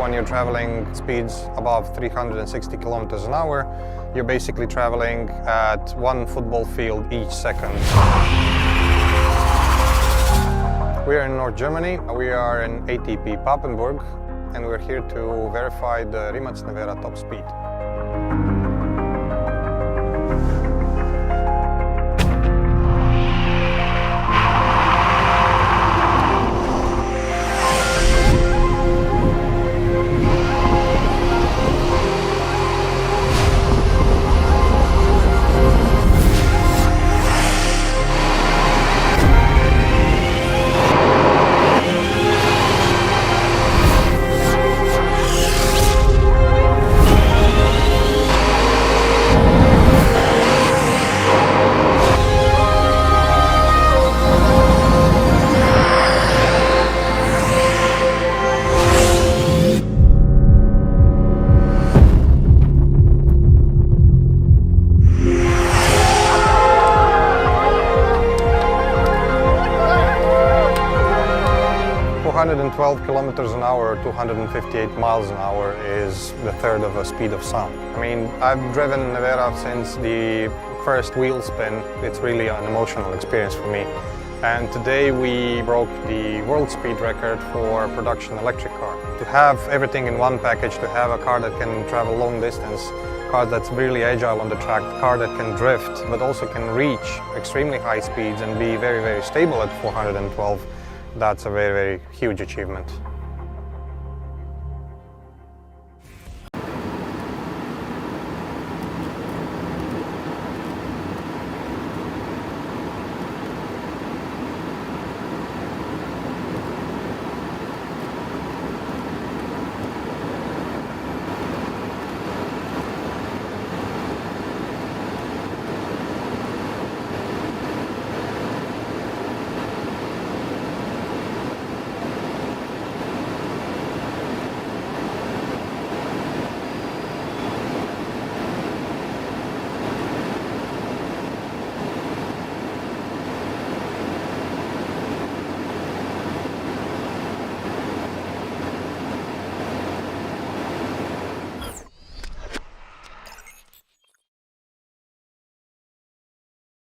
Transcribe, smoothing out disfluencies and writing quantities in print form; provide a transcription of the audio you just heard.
when you're traveling speeds above 360 kilometers an hour, you're basically traveling at one football field each second. We're in North Germany. We are in ATP Papenburg, and we're here to verify the Rimac Nevera top speed. 412 kilometers an hour, 258 miles an hour is the third of a speed of sound. I mean, I've driven Nevera since the first wheel spin. It's really an emotional experience for me. And today we broke the world speed record for a production electric car. To have everything in one package, to have a car that can travel long distance, a car that's really agile on the track, a car that can drift, but also can reach extremely high speeds and be very, very stable at 412, that's a very, very huge achievement.